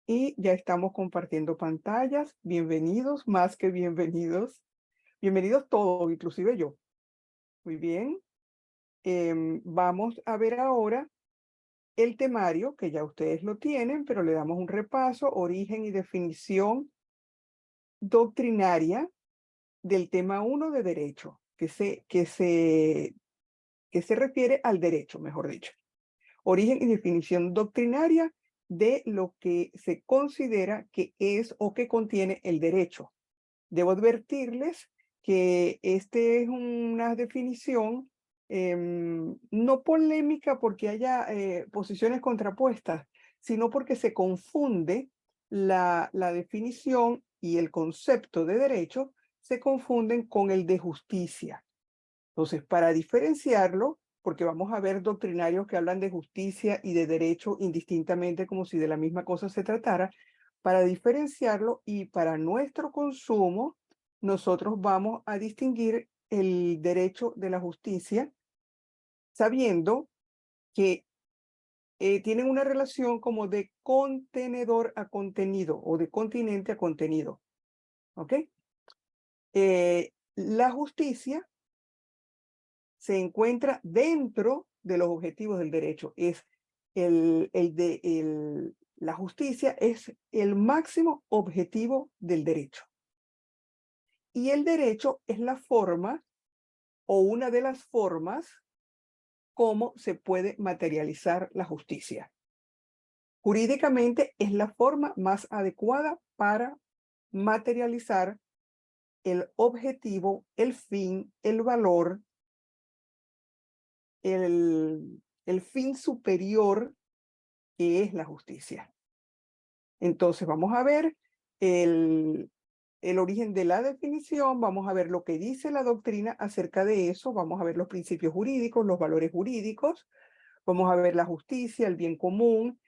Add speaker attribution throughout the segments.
Speaker 1: Y ya estamos compartiendo pantallas. Bienvenidos, más que bienvenidos. Bienvenidos todos, inclusive yo. Muy bien. Vamos a ver ahora el temario, que ya ustedes lo tienen, pero le damos un repaso, origen y definición doctrinaria del tema 1 de derecho, que se refiere al derecho, mejor dicho. Origen y definición doctrinaria de lo que se considera que es o que contiene el derecho. Debo advertirles que este es una definición no polémica porque haya posiciones contrapuestas, sino porque se confunde la definición y el concepto de derecho se confunden con el de justicia. Entonces, para diferenciarlo, porque vamos a ver doctrinarios que hablan de justicia y de derecho indistintamente como si de la misma cosa se tratara, para diferenciarlo y para nuestro consumo, nosotros vamos a distinguir el derecho de la justicia, sabiendo que tienen una relación como de contenedor a contenido o de continente a contenido. ¿Ok? La justicia se encuentra dentro de los objetivos del derecho. La justicia es el máximo objetivo del derecho. Y el derecho es la forma o una de las formas cómo se puede materializar la justicia. Jurídicamente es la forma más adecuada para materializar el objetivo, el fin, el valor, el fin superior que es la justicia. Entonces vamos a ver el origen de la definición, vamos a ver lo que dice la doctrina acerca de eso, vamos a ver los principios jurídicos, los valores jurídicos, vamos a ver la justicia, el bien común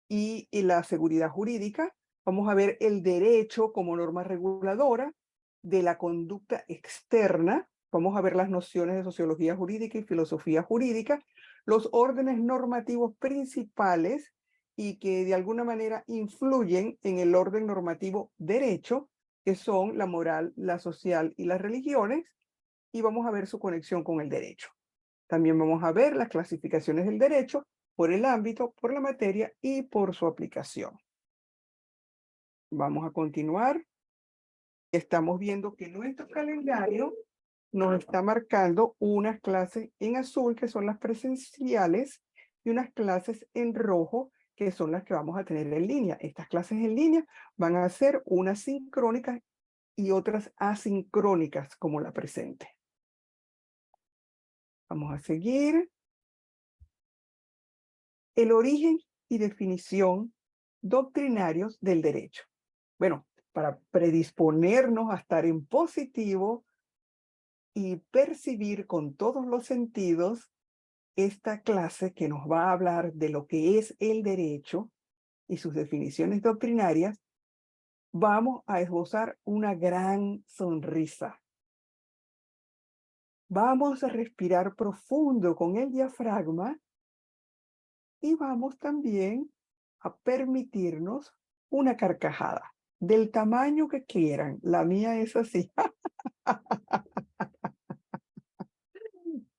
Speaker 1: y la seguridad jurídica, vamos a ver el derecho como norma reguladora de la conducta externa, vamos a ver las nociones de sociología jurídica y filosofía jurídica, los órdenes normativos principales y que de alguna manera influyen en el orden normativo derecho, que son la moral, la social y las religiones, y vamos a ver su conexión con el derecho. También vamos a ver las clasificaciones del derecho por el ámbito, por la materia y por su aplicación. Vamos a continuar. Estamos viendo que nuestro calendario nos está marcando unas clases en azul, que son las presenciales, y unas clases en rojo, que son las que vamos a tener en línea. Estas clases en línea van a ser unas sincrónicas y otras asincrónicas, como la presente. Vamos a seguir. El origen y definición doctrinarios del derecho. Bueno, para predisponernos a estar en positivo y percibir con todos los sentidos esta clase que nos va a hablar de lo que es el derecho y sus definiciones doctrinarias, vamos a esbozar una gran sonrisa. Vamos a respirar profundo con el diafragma y vamos también a permitirnos una carcajada del tamaño que quieran. La mía es así.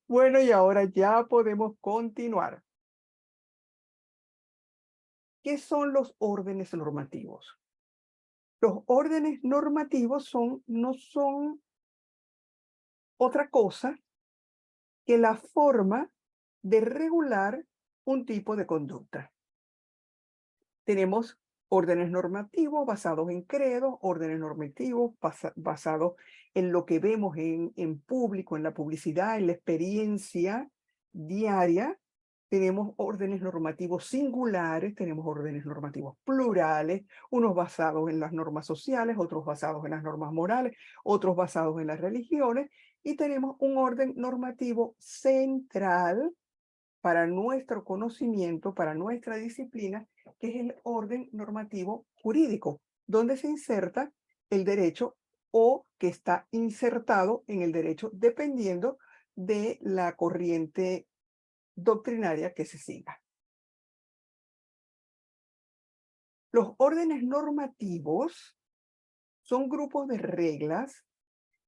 Speaker 1: Bueno, y ahora ya podemos continuar. ¿Qué son los órdenes normativos? Los órdenes normativos no son otra cosa que la forma de regular un tipo de conducta. Tenemos órdenes normativos basados en credos, órdenes normativos basados en lo que vemos en público, en la publicidad, en la experiencia diaria. Tenemos órdenes normativos singulares, tenemos órdenes normativos plurales, unos basados en las normas sociales, otros basados en las normas morales, otros basados en las religiones, y tenemos un orden normativo central para nuestro conocimiento, para nuestra disciplina, que es el orden normativo jurídico, donde se inserta el derecho o que está insertado en el derecho dependiendo de la corriente doctrinaria que se siga. Los órdenes normativos son grupos de reglas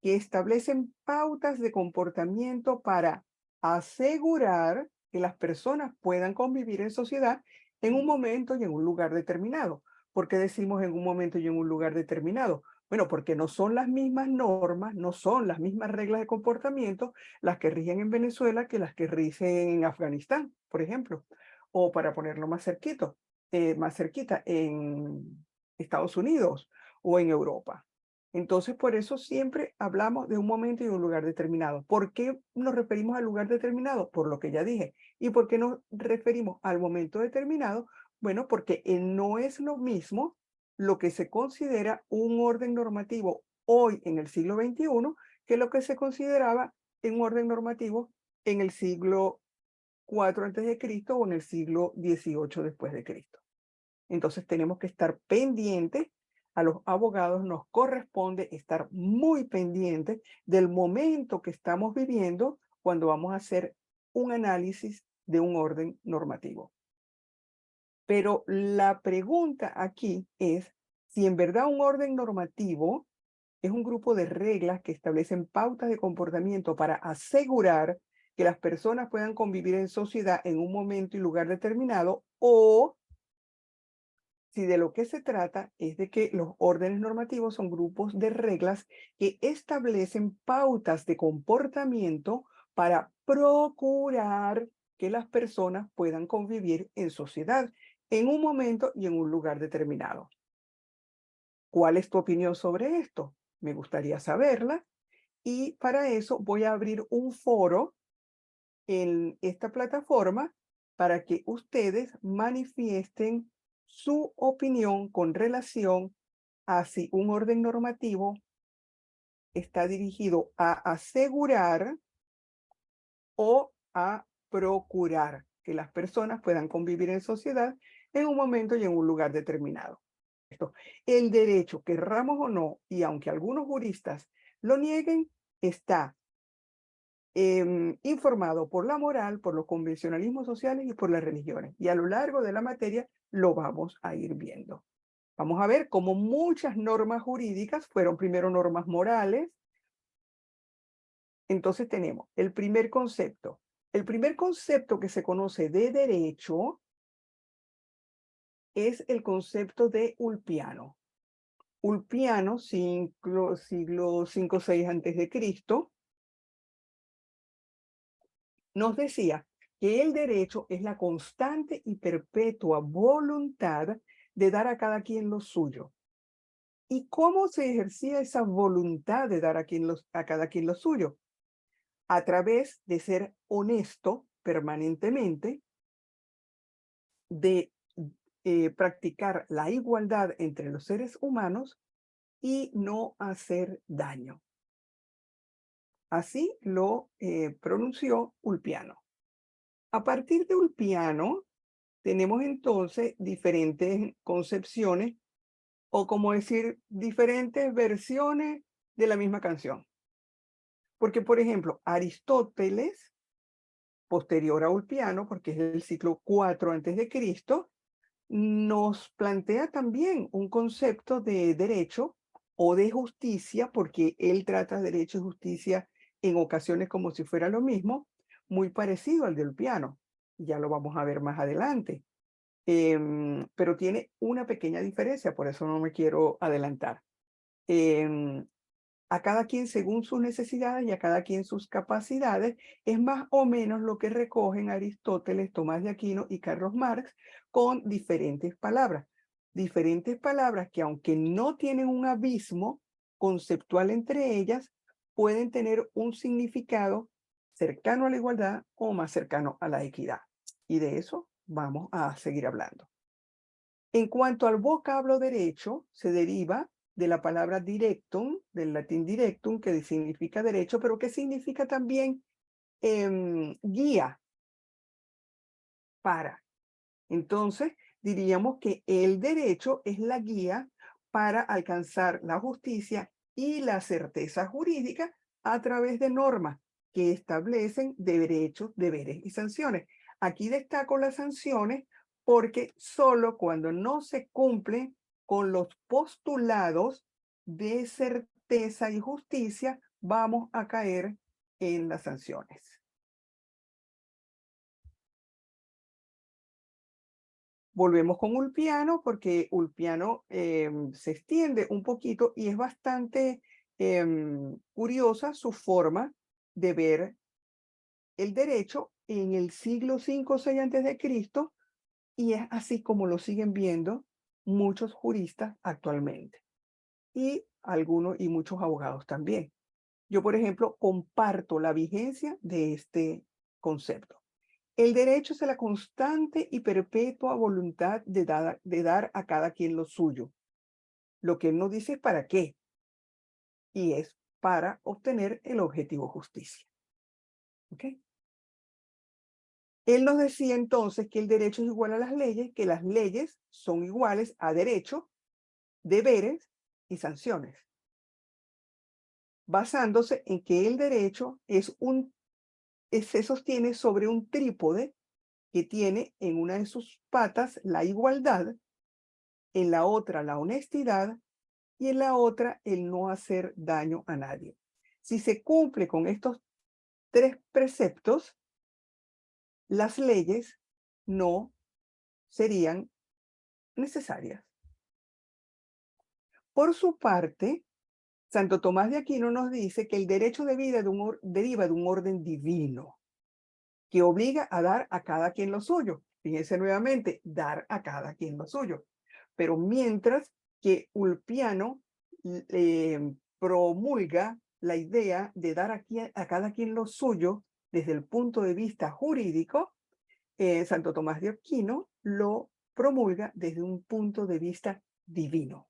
Speaker 1: que establecen pautas de comportamiento para asegurar que las personas puedan convivir en sociedad en un momento y en un lugar determinado. ¿Por qué decimos en un momento y en un lugar determinado? Bueno, porque no son las mismas normas, no son las mismas reglas de comportamiento las que rigen en Venezuela que las que rigen en Afganistán, por ejemplo. O para ponerlo más cerquita, en Estados Unidos o en Europa. Entonces, por eso siempre hablamos de un momento y un lugar determinado. ¿Por qué nos referimos al lugar determinado? Por lo que ya dije. ¿Y por qué nos referimos al momento determinado? Bueno, porque no es lo mismo lo que se considera un orden normativo hoy en el siglo XXI que lo que se consideraba un orden normativo en el siglo IV antes de Cristo o en el siglo XVIII después de Cristo. Entonces tenemos que estar pendientes. A los abogados nos corresponde estar muy pendientes del momento que estamos viviendo cuando vamos a hacer un análisis de un orden normativo. Pero la pregunta aquí es si en verdad un orden normativo es un grupo de reglas que establecen pautas de comportamiento para asegurar que las personas puedan convivir en sociedad en un momento y lugar determinado, o si de lo que se trata es de que los órdenes normativos son grupos de reglas que establecen pautas de comportamiento para procurar que las personas puedan convivir en sociedad en un momento y en un lugar determinado. ¿Cuál es tu opinión sobre esto? Me gustaría saberla, y para eso voy a abrir un foro en esta plataforma para que ustedes manifiesten su opinión con relación a si un orden normativo está dirigido a asegurar o a procurar que las personas puedan convivir en sociedad en un momento y en un lugar determinado. El derecho, querramos o no, y aunque algunos juristas lo nieguen, está informado por la moral, por los convencionalismos sociales y por las religiones. Y a lo largo de la materia lo vamos a ir viendo. Vamos a ver cómo muchas normas jurídicas fueron primero normas morales. Entonces tenemos el primer concepto. El primer concepto que se conoce de derecho es el concepto de Ulpiano. Ulpiano, siglo V-VI antes de Cristo, nos decía que el derecho es la constante y perpetua voluntad de dar a cada quien lo suyo. ¿Y cómo se ejercía esa voluntad de dar a cada quien lo suyo? A través de ser honesto permanentemente, de practicar la igualdad entre los seres humanos y no hacer daño. Así lo pronunció Ulpiano. A partir de Ulpiano, tenemos entonces diferentes concepciones, o como decir, diferentes versiones de la misma canción. Porque, por ejemplo, Aristóteles, posterior a Ulpiano, porque es del siglo IV antes de Cristo, nos plantea también un concepto de derecho o de justicia, porque él trata derecho y justicia en ocasiones como si fuera lo mismo, muy parecido al de Ulpiano. Ya lo vamos a ver más adelante. Pero tiene una pequeña diferencia, por eso no me quiero adelantar. A cada quien según sus necesidades y a cada quien sus capacidades, es más o menos lo que recogen Aristóteles, Tomás de Aquino y Carlos Marx, con diferentes palabras. Diferentes palabras que, aunque no tienen un abismo conceptual entre ellas, pueden tener un significado cercano a la igualdad o más cercano a la equidad. Y de eso vamos a seguir hablando. En cuanto al vocablo derecho, se deriva de la palabra directum, del latín directum, que significa derecho, pero que significa también guía para. Entonces, diríamos que el derecho es la guía para alcanzar la justicia y la certeza jurídica a través de normas que establecen derechos, deberes y sanciones. Aquí destaco las sanciones porque solo cuando no se cumple con los postulados de certeza y justicia vamos a caer en las sanciones. Volvemos con Ulpiano porque Ulpiano se extiende un poquito y es bastante curiosa su forma de ver el derecho en el siglo V o VI antes de Cristo, y es así como lo siguen viendo muchos juristas actualmente y algunos y muchos abogados también. Yo, por ejemplo, comparto la vigencia de este concepto. El derecho es la constante y perpetua voluntad de dar a cada quien lo suyo. Lo que él nos dice es para qué, y es para obtener el objetivo justicia. ¿Ok? Él nos decía entonces que el derecho es igual a las leyes, que las leyes son iguales a derecho, deberes y sanciones, basándose en que el derecho se sostiene sobre un trípode que tiene en una de sus patas la igualdad, en la otra la honestidad y en la otra el no hacer daño a nadie. Si se cumple con estos tres preceptos, las leyes no serían necesarias. Por su parte, Santo Tomás de Aquino nos dice que el derecho de vida deriva de un orden divino que obliga a dar a cada quien lo suyo. Fíjense nuevamente, dar a cada quien lo suyo. Pero mientras que Ulpiano promulga la idea de dar a cada quien lo suyo desde el punto de vista jurídico, Santo Tomás de Aquino lo promulga desde un punto de vista divino.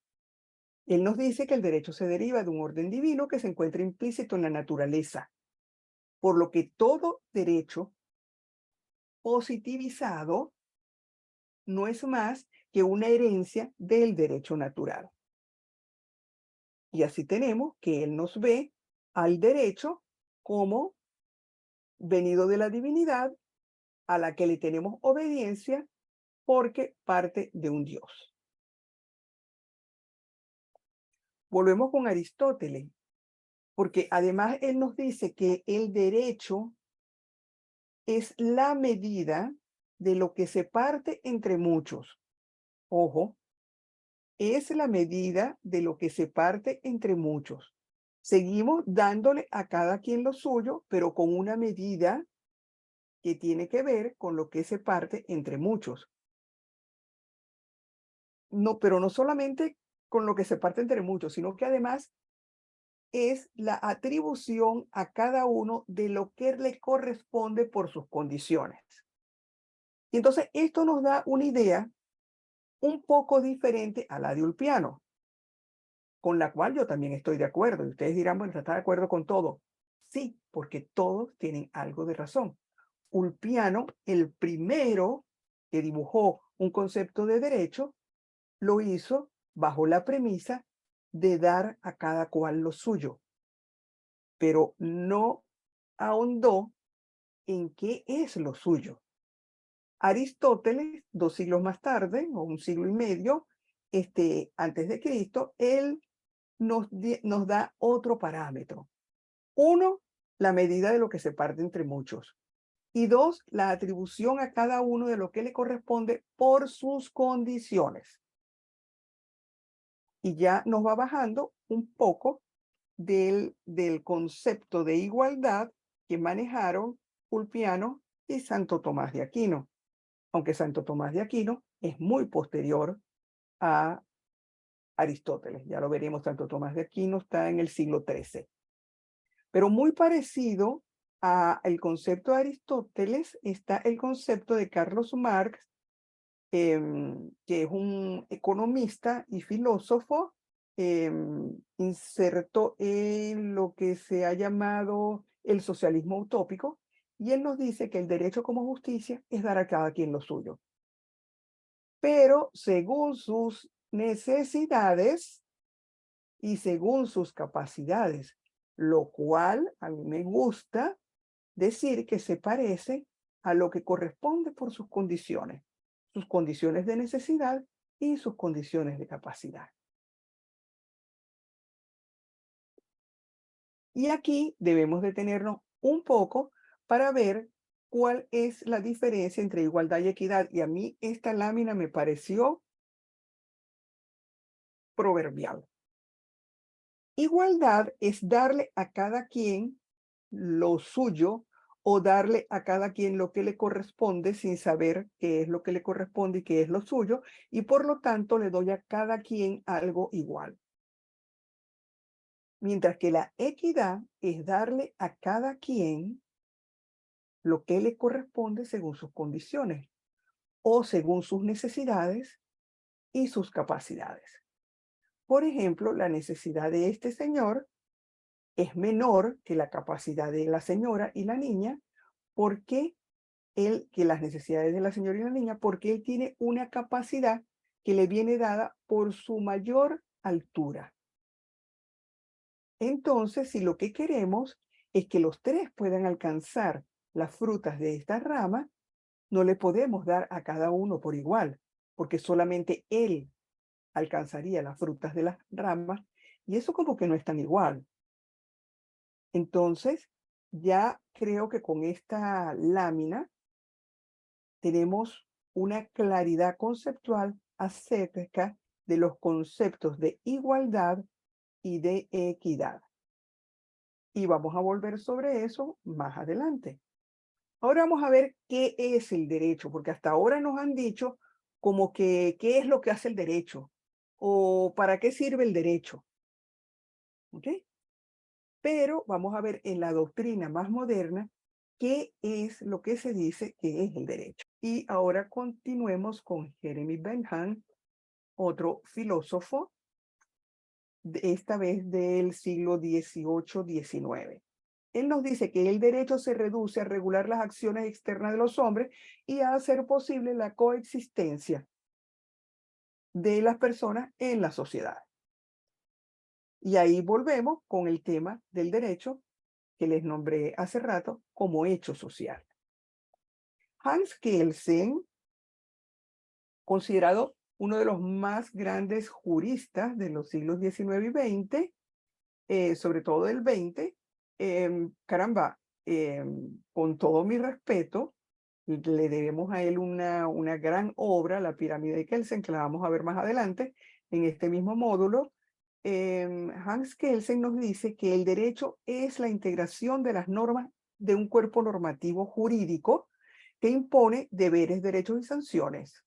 Speaker 1: Él nos dice que el derecho se deriva de un orden divino que se encuentra implícito en la naturaleza, por lo que todo derecho positivizado no es más que una herencia del derecho natural. Y así tenemos que él nos ve al derecho como venido de la divinidad, a la que le tenemos obediencia porque parte de un Dios. Volvemos con Aristóteles, porque además él nos dice que el derecho es la medida de lo que se parte entre muchos. Ojo, es la medida de lo que se parte entre muchos. Seguimos dándole a cada quien lo suyo, pero con una medida que tiene que ver con lo que se parte entre muchos. No, pero no solamente con lo que se parte entre muchos, sino que además es la atribución a cada uno de lo que le corresponde por sus condiciones. Y entonces esto nos da una idea un poco diferente a la de Ulpiano, con la cual yo también estoy de acuerdo. Y ustedes dirán, bueno, ¿está de acuerdo con todo? Sí, porque todos tienen algo de razón. Ulpiano, el primero que dibujó un concepto de derecho, lo hizo bajo la premisa de dar a cada cual lo suyo, pero no ahondó en qué es lo suyo. Aristóteles, 2 siglos más tarde, o 1 siglo y medio, antes de Cristo, él nos da otro parámetro. Uno, la medida de lo que se parte entre muchos. Y dos, la atribución a cada uno de lo que le corresponde por sus condiciones. Y ya nos va bajando un poco del concepto de igualdad que manejaron Ulpiano y Santo Tomás de Aquino. Aunque Santo Tomás de Aquino es muy posterior a Aristóteles. Ya lo veremos, Santo Tomás de Aquino está en el siglo XIII. Pero muy parecido al concepto de Aristóteles está el concepto de Carlos Marx, que es un economista y filósofo, inserto en lo que se ha llamado el socialismo utópico, y él nos dice que el derecho como justicia es dar a cada quien lo suyo, pero según sus necesidades y según sus capacidades, lo cual a mí me gusta decir que se parece a lo que corresponde por sus condiciones. sus condiciones de necesidad y sus condiciones de capacidad. Y aquí debemos detenernos un poco para ver cuál es la diferencia entre igualdad y equidad. Y a mí esta lámina me pareció proverbial. Igualdad es darle a cada quien lo suyo o darle a cada quien lo que le corresponde sin saber qué es lo que le corresponde y qué es lo suyo, y por lo tanto le doy a cada quien algo igual. Mientras que la equidad es darle a cada quien lo que le corresponde según sus condiciones o según sus necesidades y sus capacidades. Por ejemplo, la necesidad de este señor es menor que la capacidad de la señora y la niña, porque que las necesidades de la señora y la niña, porque él tiene una capacidad que le viene dada por su mayor altura. Entonces, si lo que queremos es que los tres puedan alcanzar las frutas de esta rama, no le podemos dar a cada uno por igual, porque solamente él alcanzaría las frutas de las ramas, y eso como que no es tan igual. Entonces, ya creo que con esta lámina tenemos una claridad conceptual acerca de los conceptos de igualdad y de equidad. Y vamos a volver sobre eso más adelante. Ahora vamos a ver qué es el derecho, porque hasta ahora nos han dicho como que qué es lo que hace el derecho o para qué sirve el derecho. ¿Ok? Pero vamos a ver en la doctrina más moderna qué es lo que se dice que es el derecho. Y ahora continuemos con Jeremy Bentham, otro filósofo, esta vez del siglo XVIII-XIX. Él nos dice que el derecho se reduce a regular las acciones externas de los hombres y a hacer posible la coexistencia de las personas en la sociedad. Y ahí volvemos con el tema del derecho que les nombré hace rato como hecho social. Hans Kelsen, considerado uno de los más grandes juristas de los siglos XIX y XX, sobre todo del XX, caramba, con todo mi respeto, le debemos a él una gran obra, La pirámide de Kelsen, que la vamos a ver más adelante en este mismo módulo. Hans Kelsen nos dice que el derecho es la integración de las normas de un cuerpo normativo jurídico que impone deberes, derechos y sanciones.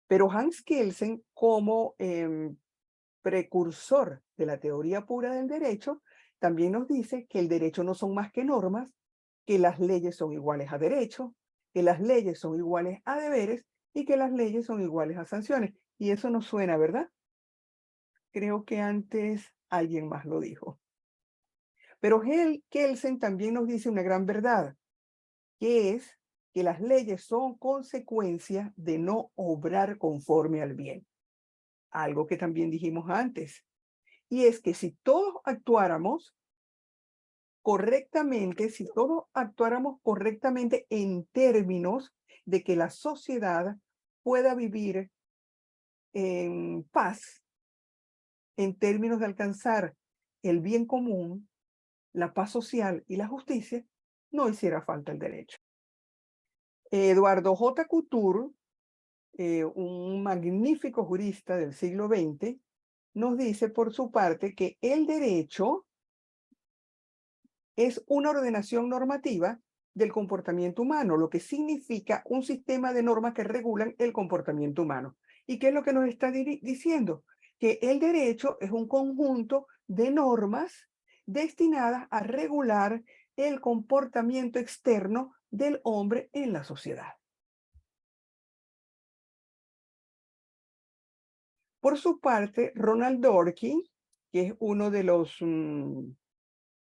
Speaker 1: Pero Hans Kelsen, como precursor de la teoría pura del derecho, también nos dice que el derecho no son más que normas, que las leyes son iguales a derechos, que las leyes son iguales a deberes y que las leyes son iguales a sanciones. Y eso nos suena, ¿verdad? Creo que antes alguien más lo dijo. Pero Kelsen también nos dice una gran verdad, que es que las leyes son consecuencia de no obrar conforme al bien. Algo que también dijimos antes. Y es que si todos actuáramos correctamente, si todos actuáramos correctamente en términos de que la sociedad pueda vivir en paz, en términos de alcanzar el bien común, la paz social y la justicia, no hiciera falta el derecho. Eduardo J. Couture, un magnífico jurista del siglo XX, nos dice por su parte que el derecho es una ordenación normativa del comportamiento humano, lo que significa un sistema de normas que regulan el comportamiento humano. ¿Y qué es lo que nos está diciendo? Que el derecho es un conjunto de normas destinadas a regular el comportamiento externo del hombre en la sociedad. Por su parte, Ronald Dworkin, que es uno de los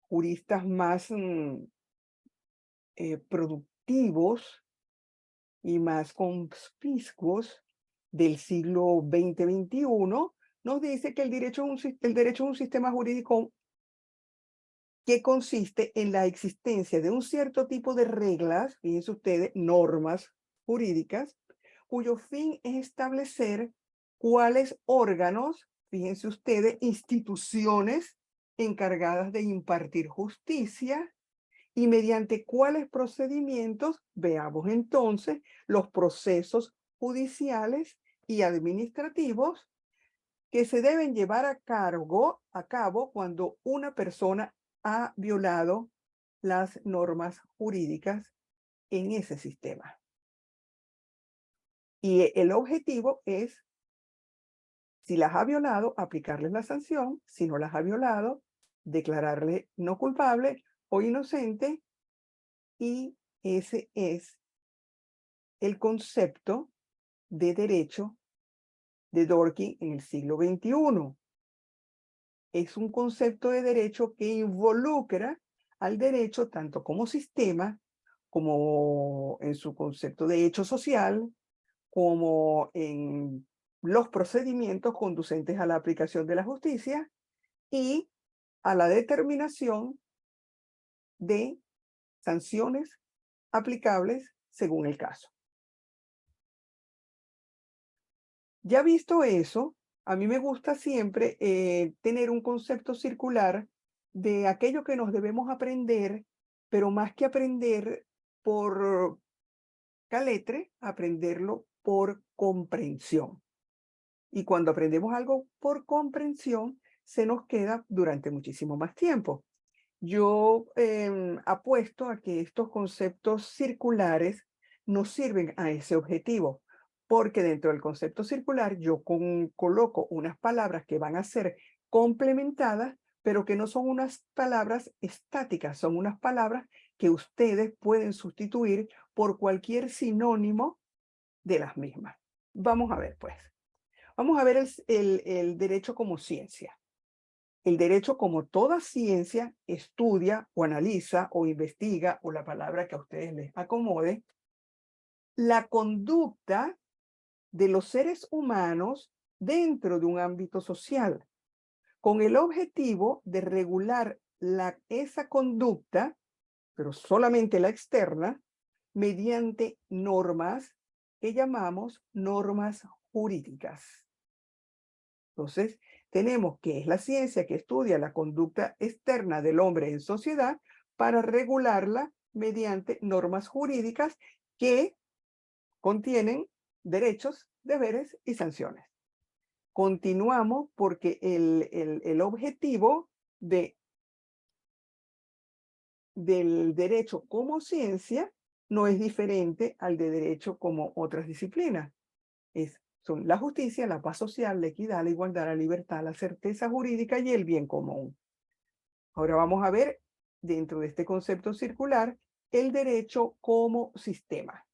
Speaker 1: juristas más productivos y más conspicuos del siglo XX-XXI, nos dice que el derecho es un sistema jurídico que consiste en la existencia de un cierto tipo de reglas, fíjense ustedes, normas jurídicas, cuyo fin es establecer cuáles órganos, fíjense ustedes, instituciones encargadas de impartir justicia y mediante cuáles procedimientos, veamos entonces, los procesos judiciales y administrativos que se deben llevar a cabo cuando una persona ha violado las normas jurídicas en ese sistema. Y el objetivo es, si las ha violado, aplicarles la sanción; si no las ha violado, declararle no culpable o inocente. Y ese es el concepto de derecho de Dworkin en el siglo XXI. Es un concepto de derecho que involucra al derecho tanto como sistema, como en su concepto de hecho social, como en los procedimientos conducentes a la aplicación de la justicia y a la determinación de sanciones aplicables según el caso. Ya visto eso, a mí me gusta siempre tener un concepto circular de aquello que nos debemos aprender, pero más que aprender por caletre, aprenderlo por comprensión. Y cuando aprendemos algo por comprensión, se nos queda durante muchísimo más tiempo. Yo apuesto a que estos conceptos circulares nos sirven a ese objetivo, porque dentro del concepto circular yo coloco unas palabras que van a ser complementadas, pero que no son unas palabras estáticas, son unas palabras que ustedes pueden sustituir por cualquier sinónimo de las mismas. Vamos a ver, pues. Vamos a ver el derecho como ciencia. El derecho, como toda ciencia, estudia o analiza o investiga, o la palabra que a ustedes les acomode, la conducta de los seres humanos dentro de un ámbito social, con el objetivo de regular esa conducta, pero solamente la externa, mediante normas que llamamos normas jurídicas. Entonces, tenemos que es la ciencia que estudia la conducta externa del hombre en sociedad para regularla mediante normas jurídicas que contienen derechos, deberes y sanciones. Continuamos porque el objetivo del derecho como ciencia no es diferente al de derecho como otras disciplinas. Son la justicia, la paz social, la equidad, la igualdad, la libertad, la certeza jurídica y el bien común. Ahora vamos a ver, dentro de este concepto circular, el derecho como sistema.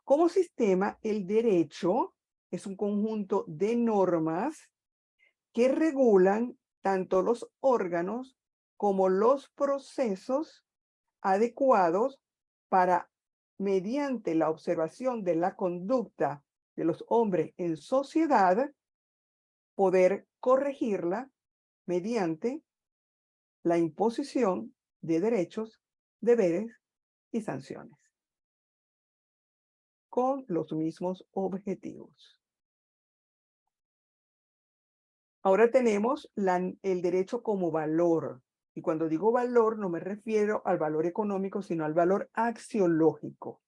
Speaker 1: Como sistema, el derecho es un conjunto de normas que regulan tanto los órganos como los procesos adecuados para, mediante la observación de la conducta de los hombres en sociedad, poder corregirla mediante la imposición de derechos, deberes y sanciones, con los mismos objetivos. Ahora tenemos el derecho como valor. Y cuando digo valor, no me refiero al valor económico, sino al valor axiológico.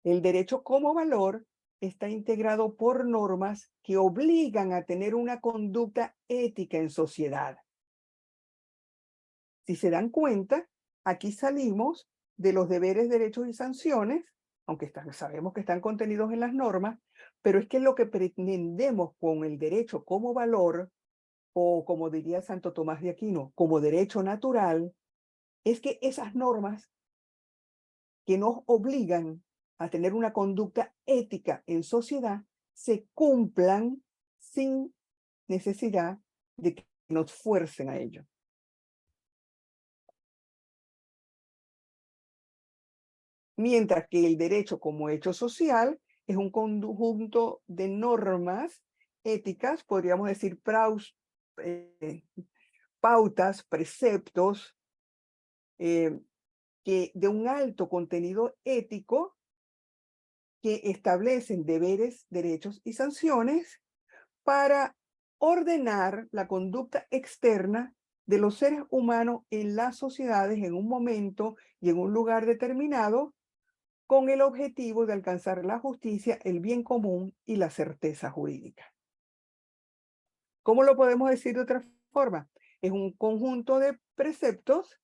Speaker 1: El derecho como valor está integrado por normas que obligan a tener una conducta ética en sociedad. Si se dan cuenta, aquí salimos de los deberes, derechos y sanciones, aunque sabemos que están contenidos en las normas, pero es que lo que pretendemos con el derecho como valor, o como diría Santo Tomás de Aquino, como derecho natural, es que esas normas que nos obligan a tener una conducta ética en sociedad se cumplan sin necesidad de que nos fuercen a ello. Mientras que el derecho como hecho social es un conjunto de normas éticas, podríamos decir pautas, preceptos, que de un alto contenido ético que establecen deberes, derechos y sanciones para ordenar la conducta externa de los seres humanos en las sociedades en un momento y en un lugar determinado, con el objetivo de alcanzar la justicia, el bien común y la certeza jurídica. ¿Cómo lo podemos decir de otra forma? Es un conjunto de preceptos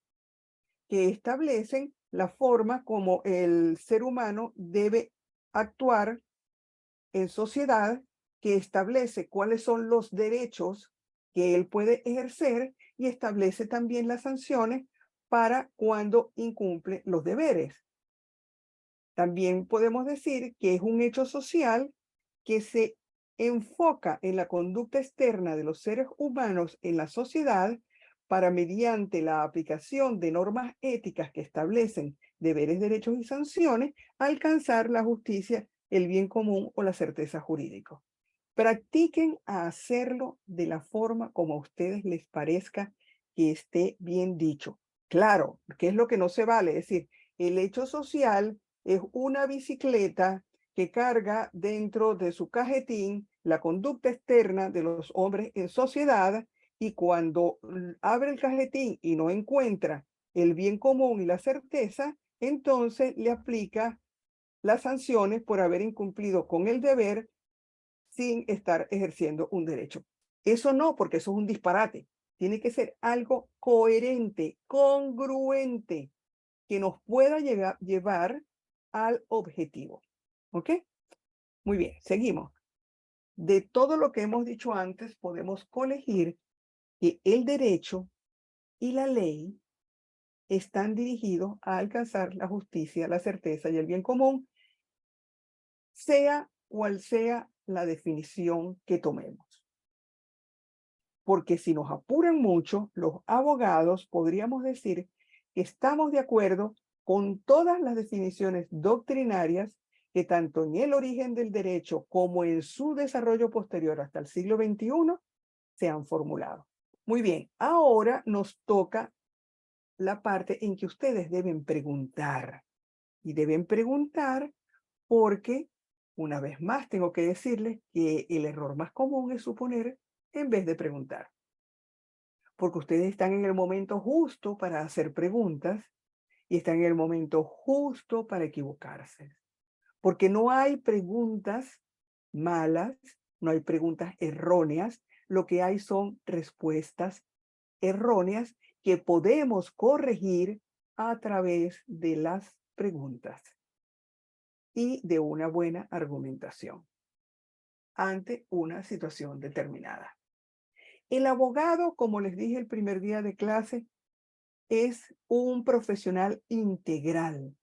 Speaker 1: que establecen la forma como el ser humano debe actuar en sociedad, que establece cuáles son los derechos que él puede ejercer y establece también las sanciones para cuando incumple los deberes. También podemos decir que es un hecho social que se enfoca en la conducta externa de los seres humanos en la sociedad para, mediante la aplicación de normas éticas que establecen deberes, derechos y sanciones, alcanzar la justicia, el bien común o la certeza jurídica. Practiquen a hacerlo de la forma como a ustedes les parezca que esté bien dicho. Claro, ¿qué es lo que no se vale? Es decir, el hecho social es una bicicleta que carga dentro de su cajetín la conducta externa de los hombres en sociedad, y cuando abre el cajetín y no encuentra el bien común y la certeza, entonces le aplica las sanciones por haber incumplido con el deber sin estar ejerciendo un derecho. Eso no, porque eso es un disparate. Tiene que ser algo coherente, congruente, que nos pueda llevar al objetivo. ¿Ok? Muy bien, seguimos. De todo lo que hemos dicho antes, podemos colegir que el derecho y la ley están dirigidos a alcanzar la justicia, la certeza y el bien común, sea cual sea la definición que tomemos. Porque si nos apuran mucho, los abogados podríamos decir que estamos de acuerdo con todas las definiciones doctrinarias que tanto en el origen del derecho como en su desarrollo posterior hasta el siglo XXI se han formulado. Muy bien, ahora nos toca la parte en que ustedes deben preguntar. Y deben preguntar porque, una vez más, tengo que decirles que el error más común es suponer en vez de preguntar. Porque ustedes están en el momento justo para hacer preguntas y están en el momento justo para equivocarse. Porque no hay preguntas malas, no hay preguntas erróneas, lo que hay son respuestas erróneas que podemos corregir a través de las preguntas y de una buena argumentación ante una situación determinada. El abogado, como les dije el primer día de clase, es un profesional integral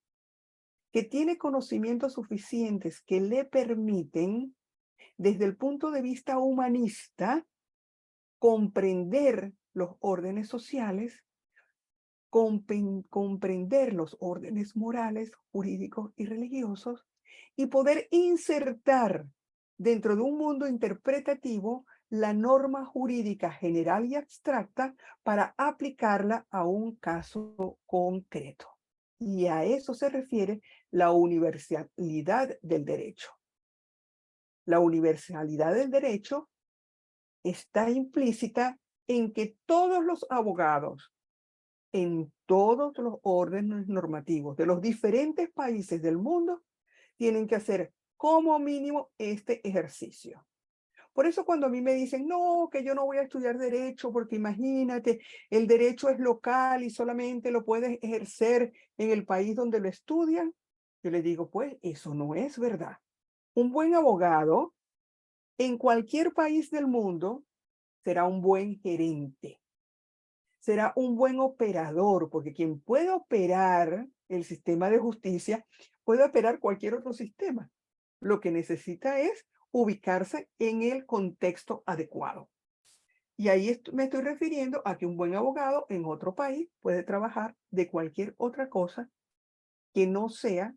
Speaker 1: que tiene conocimientos suficientes que le permiten, desde el punto de vista humanista, comprender los órdenes sociales, comprender los órdenes morales, jurídicos y religiosos, y poder insertar dentro de un mundo interpretativo la norma jurídica general y abstracta para aplicarla a un caso concreto. Y a eso se refiere la universalidad del derecho. La universalidad del derecho está implícita en que todos los abogados en todos los órdenes normativos de los diferentes países del mundo tienen que hacer como mínimo este ejercicio. Por eso cuando a mí me dicen, no, que yo no voy a estudiar derecho, porque imagínate, el derecho es local y solamente lo puedes ejercer en el país donde lo estudian, yo les digo, pues eso no es verdad. Un buen abogado en cualquier país del mundo será un buen gerente, será un buen operador, porque quien puede operar el sistema de justicia puede operar cualquier otro sistema. Lo que necesita es ubicarse en el contexto adecuado. Y ahí me estoy refiriendo a que un buen abogado en otro país puede trabajar de cualquier otra cosa que no sea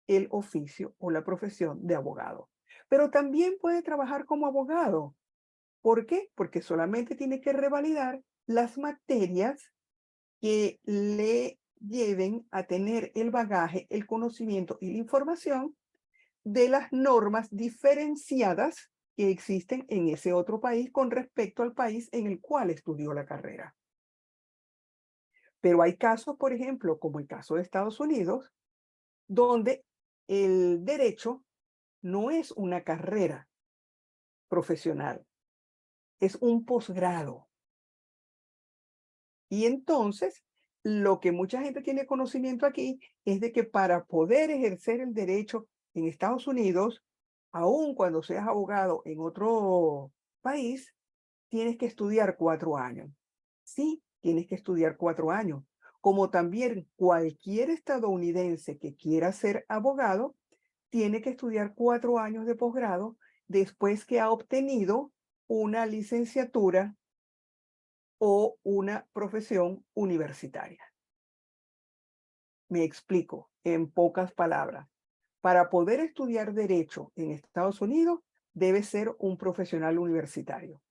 Speaker 1: el oficio o la profesión de abogado. Pero también puede trabajar como abogado. ¿Por qué? Porque solamente tiene que revalidar las materias que le lleven a tener el bagaje, el conocimiento y la información de las normas diferenciadas que existen en ese otro país con respecto al país en el cual estudió la carrera. Pero hay casos, por ejemplo, como el caso de Estados Unidos, donde el derecho no es una carrera profesional, es un posgrado. Y entonces, lo que mucha gente tiene conocimiento aquí es de que para poder ejercer el derecho en Estados Unidos, aun cuando seas abogado en otro país, tienes que estudiar 4 años. Sí, tienes que estudiar 4 años. Como también cualquier estadounidense que quiera ser abogado, tiene que estudiar 4 años de posgrado después que ha obtenido una licenciatura o una profesión universitaria. Me explico en pocas palabras. Para poder estudiar derecho en Estados Unidos, debe ser un profesional universitario,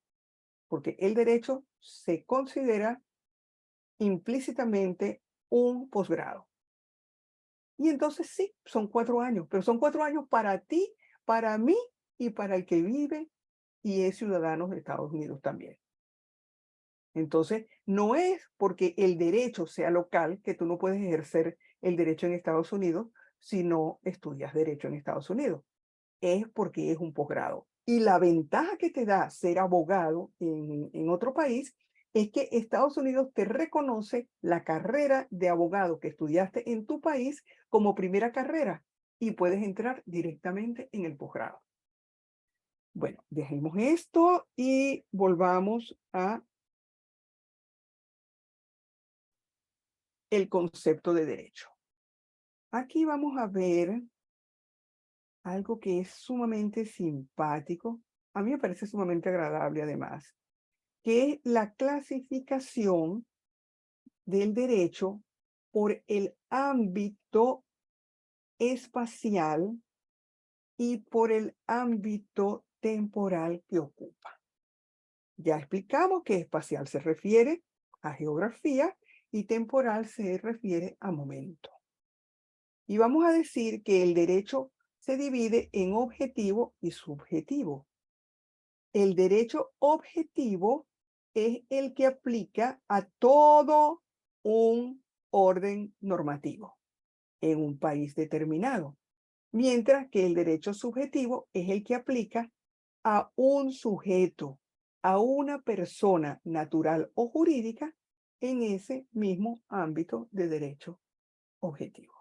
Speaker 1: porque el derecho se considera implícitamente un posgrado. Y entonces sí, son 4 años, pero son 4 años para ti, para mí y para el que vive y es ciudadano de Estados Unidos también. Entonces, no es porque el derecho sea local que tú no puedes ejercer el derecho en Estados Unidos si no estudias derecho en Estados Unidos. Es porque es un posgrado. Y la ventaja que te da ser abogado en otro país es que Estados Unidos te reconoce la carrera de abogado que estudiaste en tu país como primera carrera y puedes entrar directamente en el posgrado. Bueno, dejemos esto y volvamos a el concepto de derecho. Aquí vamos a ver algo que es sumamente simpático. A mí me parece sumamente agradable además, que es la clasificación del derecho por el ámbito espacial y por el ámbito temporal que ocupa. Ya explicamos que espacial se refiere a geografía y temporal se refiere a momento. Y vamos a decir que el derecho se divide en objetivo y subjetivo. El derecho objetivo es el que aplica a todo un orden normativo en un país determinado, mientras que el derecho subjetivo es el que aplica a un sujeto, a una persona natural o jurídica en ese mismo ámbito de derecho objetivo.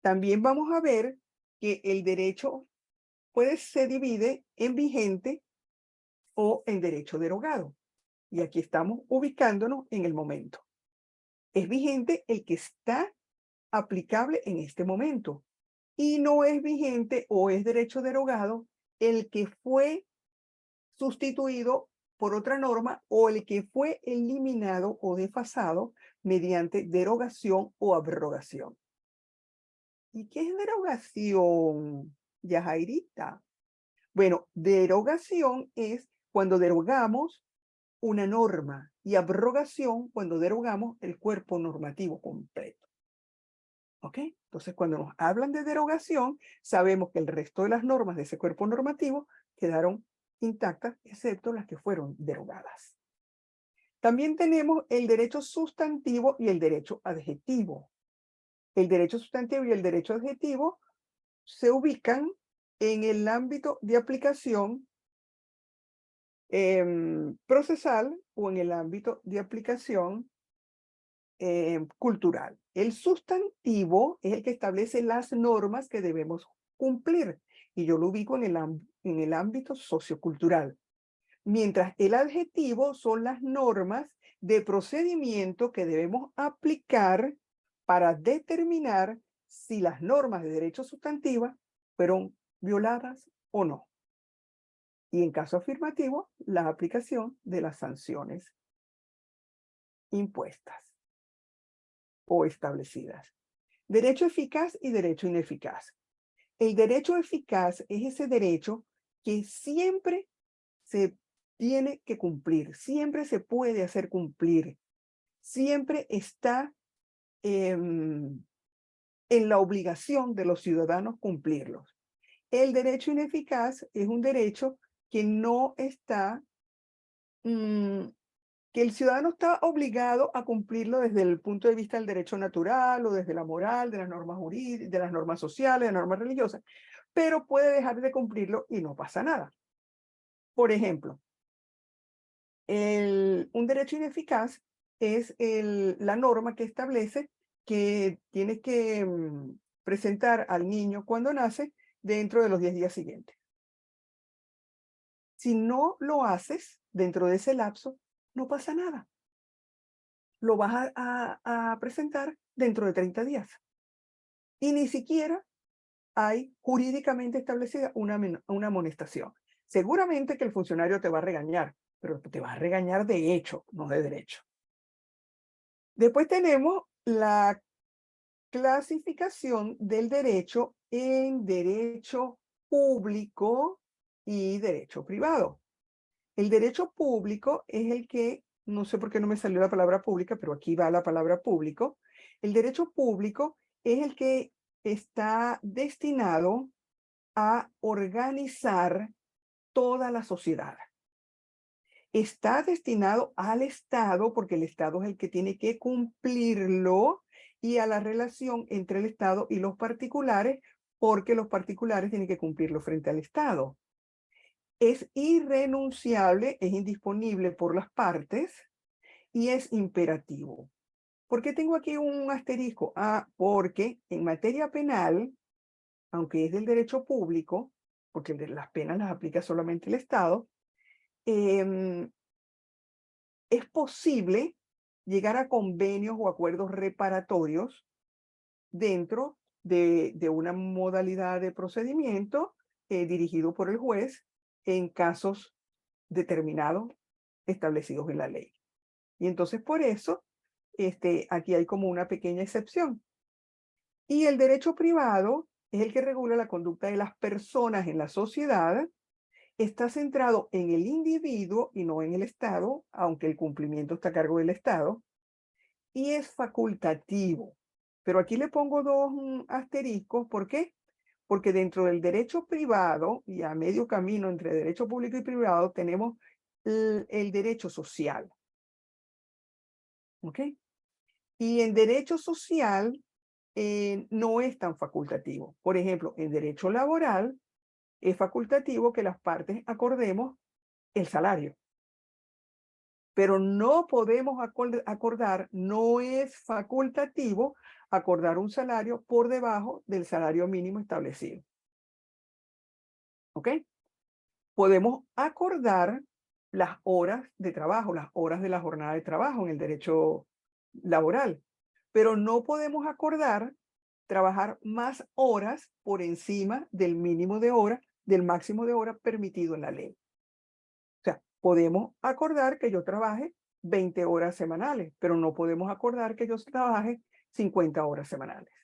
Speaker 1: También vamos a ver que el derecho se divide en vigente o en derecho derogado. Y aquí estamos ubicándonos en el momento. Es vigente el que está aplicable en este momento y no es vigente o es derecho derogado el que fue sustituido por otra norma o el que fue eliminado o desfasado mediante derogación o abrogación. ¿Y qué es derogación, Yajairita? Bueno, derogación es cuando derogamos una norma y abrogación cuando derogamos el cuerpo normativo completo. ¿Ok? Entonces, cuando nos hablan de derogación, sabemos que el resto de las normas de ese cuerpo normativo quedaron intactas, excepto las que fueron derogadas. También tenemos el derecho sustantivo y el derecho adjetivo. El derecho sustantivo y el derecho adjetivo se ubican en el ámbito de aplicación procesal o en el ámbito de aplicación cultural. El sustantivo es el que establece las normas que debemos cumplir y yo lo ubico en el ámbito sociocultural. Mientras el adjetivo son las normas de procedimiento que debemos aplicar para determinar si las normas de derecho sustantiva fueron violadas o no. Y en caso afirmativo, la aplicación de las sanciones impuestas o establecidas. Derecho eficaz y derecho ineficaz. El derecho eficaz es ese derecho que siempre se tiene que cumplir, siempre se puede hacer cumplir, siempre está en la obligación de los ciudadanos cumplirlos. El derecho ineficaz es un derecho que no está, que el ciudadano está obligado a cumplirlo desde el punto de vista del derecho natural o desde la moral, de las normas jurídicas, de las normas sociales, de las normas religiosas, pero puede dejar de cumplirlo y no pasa nada. Por ejemplo, un derecho ineficaz es la norma que establece que tienes que presentar al niño cuando nace dentro de los 10 días siguientes. Si no lo haces dentro de ese lapso, no pasa nada. Lo vas a presentar dentro de 30 días. Y ni siquiera hay jurídicamente establecida una amonestación. Seguramente que el funcionario te va a regañar, pero te va a regañar de hecho, no de derecho. Después tenemos la clasificación del derecho en derecho público y derecho privado. El derecho público es el que, no sé por qué no me salió la palabra pública, pero aquí va la palabra público. El derecho público es el que está destinado a organizar toda la sociedad. Está destinado al Estado porque el Estado es el que tiene que cumplirlo, y a la relación entre el Estado y los particulares porque los particulares tienen que cumplirlo frente al Estado. Es irrenunciable, es indisponible por las partes y es imperativo. ¿Por qué tengo aquí un asterisco? Porque en materia penal, aunque es del derecho público, porque las penas las aplica solamente el Estado, es posible llegar a convenios o acuerdos reparatorios dentro de una modalidad de procedimiento dirigido por el juez en casos determinados establecidos en la ley. Y entonces por eso aquí hay como una pequeña excepción. Y el derecho privado es el que regula la conducta de las personas en la sociedad. Está centrado en el individuo y no en el Estado, aunque el cumplimiento está a cargo del Estado, y es facultativo. Pero aquí le pongo dos asteriscos. ¿Por qué? Porque dentro del derecho privado y a medio camino entre derecho público y privado tenemos el derecho social. ¿Ok? Y en derecho social no es tan facultativo. Por ejemplo, en derecho laboral es facultativo que las partes acordemos el salario. Pero no podemos acordar, no es facultativo acordar un salario por debajo del salario mínimo establecido. ¿Ok? Podemos acordar las horas de trabajo, las horas de la jornada de trabajo en el derecho laboral, pero no podemos acordar trabajar más horas por encima del mínimo de horas, del máximo de horas permitido en la ley. O sea, podemos acordar que yo trabaje 20 horas semanales, pero no podemos acordar que yo trabaje 50 horas semanales.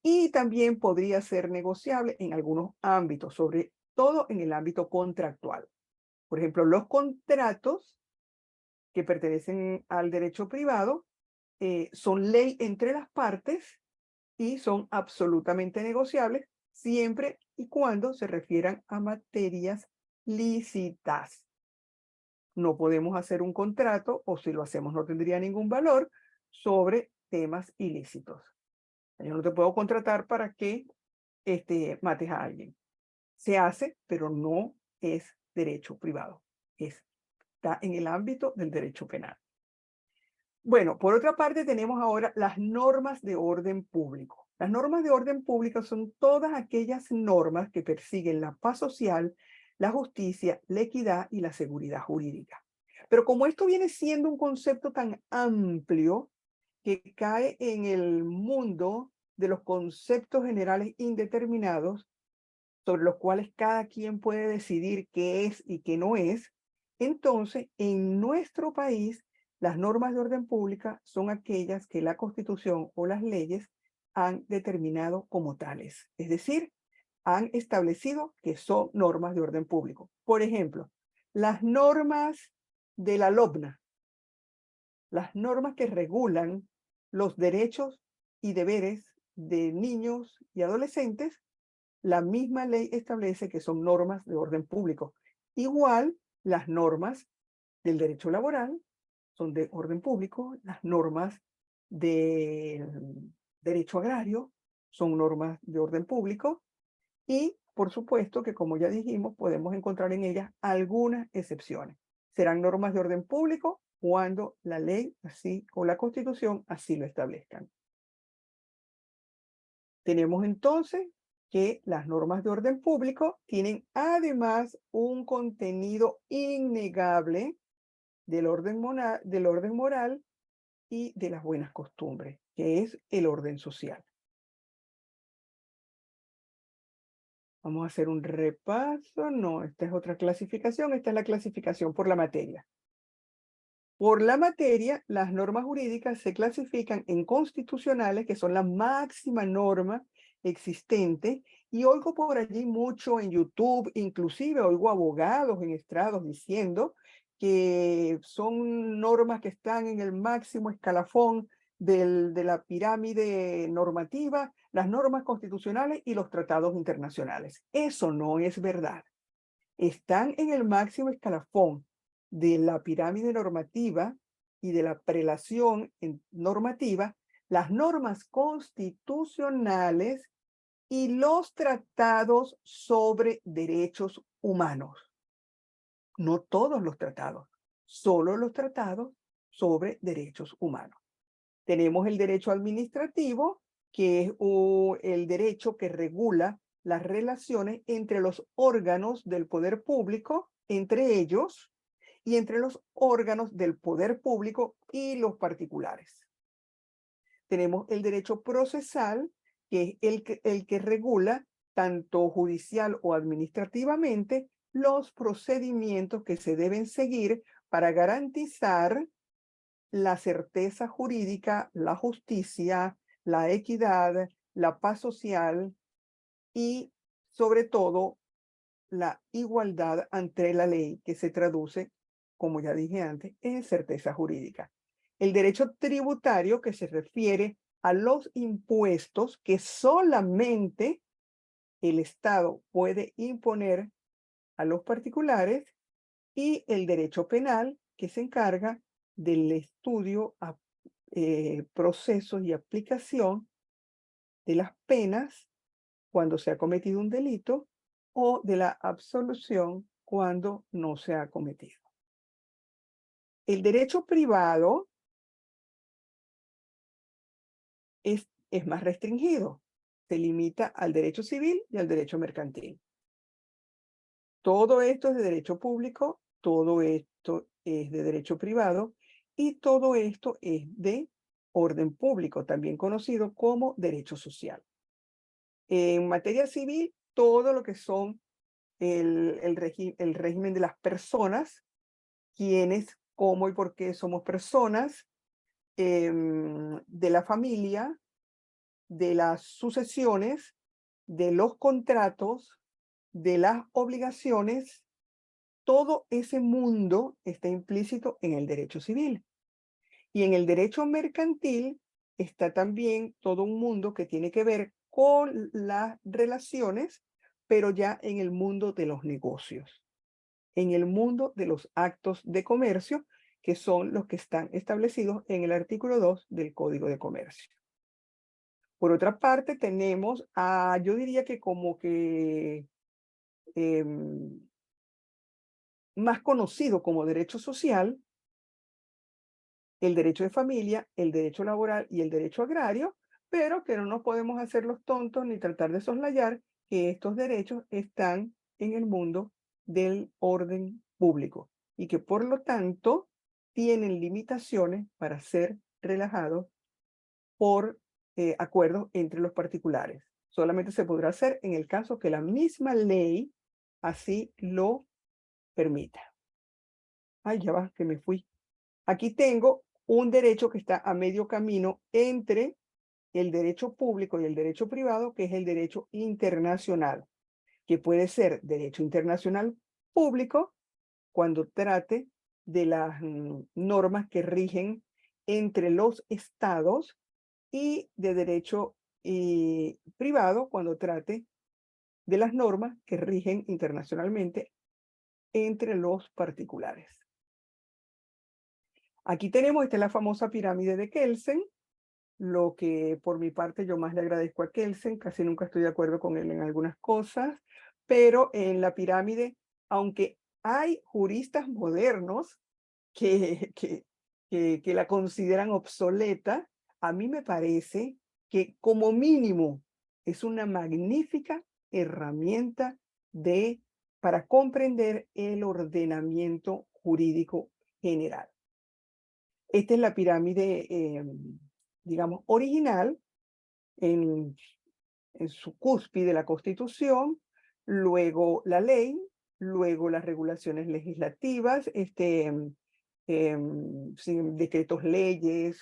Speaker 1: Y también podría ser negociable en algunos ámbitos, sobre todo en el ámbito contractual. Por ejemplo, los contratos que pertenecen al derecho privado son ley entre las partes y son absolutamente negociables siempre y cuando se refieran a materias lícitas. No podemos hacer un contrato, o si lo hacemos no tendría ningún valor, sobre temas ilícitos. Yo no te puedo contratar para que mates a alguien. Se hace, pero no es derecho privado. Está en el ámbito del derecho penal. Bueno, por otra parte tenemos ahora las normas de orden público. Las normas de orden público son todas aquellas normas que persiguen la paz social, la justicia, la equidad y la seguridad jurídica. Pero como esto viene siendo un concepto tan amplio que cae en el mundo de los conceptos generales indeterminados, sobre los cuales cada quien puede decidir qué es y qué no es, entonces en nuestro país las normas de orden pública son aquellas que la Constitución o las leyes han determinado como tales. Es decir, han establecido que son normas de orden público. Por ejemplo, las normas de la LOBNA, las normas que regulan los derechos y deberes de niños y adolescentes, la misma ley establece que son normas de orden público. Igual, las normas del derecho laboral son de orden público, las normas del derecho agrario son normas de orden público y, por supuesto, que como ya dijimos, podemos encontrar en ellas algunas excepciones. Serán normas de orden público cuando la ley así o la Constitución así lo establezcan. Tenemos entonces que las normas de orden público tienen además un contenido innegable del orden moral y de las buenas costumbres, que es el orden social. Vamos a hacer un repaso. No, esta es otra clasificación. Esta es la clasificación por la materia. Por la materia, las normas jurídicas se clasifican en constitucionales, que son la máxima norma existente, y oigo por allí mucho en YouTube, inclusive oigo abogados en estrados diciendo que son normas que están en el máximo escalafón de la pirámide normativa, las normas constitucionales y los tratados internacionales. Eso no es verdad. Están en el máximo escalafón de la pirámide normativa y de la prelación normativa, las normas constitucionales y los tratados sobre derechos humanos. No todos los tratados, solo los tratados sobre derechos humanos. Tenemos el derecho administrativo, que es el derecho que regula las relaciones entre los órganos del poder público, entre ellos, y entre los órganos del poder público y los particulares. Tenemos el derecho procesal, que es el que regula, tanto judicial o administrativamente, los procedimientos que se deben seguir para garantizar la certeza jurídica, la justicia, la equidad, la paz social y, sobre todo, la igualdad ante la ley, que se traduce, como ya dije antes, en certeza jurídica. El derecho tributario, que se refiere a los impuestos que solamente el Estado puede imponer a los particulares, y el derecho penal, que se encarga del estudio, procesos y aplicación de las penas cuando se ha cometido un delito o de la absolución cuando no se ha cometido. El derecho privado es más restringido. Se limita al derecho civil y al derecho mercantil. Todo esto es de derecho público, todo esto es de derecho privado y todo esto es de orden público, también conocido como derecho social. En materia civil, todo lo que son el régimen de las personas, quiénes, cómo y por qué somos personas, de la familia, de las sucesiones, de los contratos, de las obligaciones, todo ese mundo está implícito en el derecho civil. Y en el derecho mercantil está también todo un mundo que tiene que ver con las relaciones, pero ya en el mundo de los negocios, en el mundo de los actos de comercio, que son los que están establecidos en el artículo 2 del Código de Comercio. Por otra parte, tenemos, yo diría que como que más conocido como derecho social, el derecho de familia, el derecho laboral y el derecho agrario, pero que no nos podemos hacer los tontos ni tratar de soslayar que estos derechos están en el mundo del orden público y que por lo tanto tienen limitaciones para ser relajados por acuerdos entre los particulares. Solamente se podrá hacer en el caso que la misma ley así lo permita. Ay, ya va, que me fui. Aquí tengo un derecho que está a medio camino entre el derecho público y el derecho privado, que es el derecho internacional, que puede ser derecho internacional público cuando trate de las normas que rigen entre los estados y de derecho privado cuando trate de las normas que rigen internacionalmente entre los particulares. Aquí tenemos, esta es la famosa pirámide de Kelsen, lo que por mi parte yo más le agradezco a Kelsen, casi nunca estoy de acuerdo con él en algunas cosas, pero en la pirámide, aunque hay juristas modernos que la consideran obsoleta, a mí me parece que como mínimo es una magnífica herramienta para comprender el ordenamiento jurídico general. Esta es la pirámide, digamos, original en su cúspide la Constitución, luego la ley, luego las regulaciones legislativas, decretos, leyes,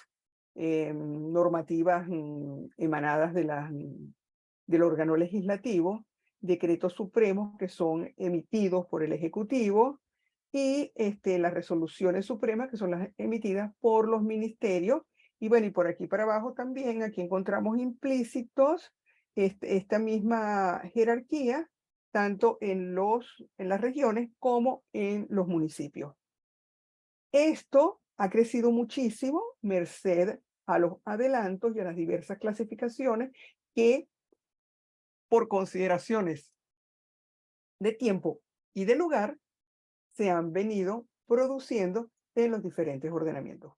Speaker 1: normativas emanadas del órgano legislativo, decretos supremos que son emitidos por el Ejecutivo y las resoluciones supremas que son las emitidas por los ministerios. Y bueno, y por aquí para abajo también, aquí encontramos implícitos esta misma jerarquía, tanto en las regiones como en los municipios. Esto ha crecido muchísimo merced a los adelantos y a las diversas clasificaciones que, por consideraciones de tiempo y de lugar, se han venido produciendo en los diferentes ordenamientos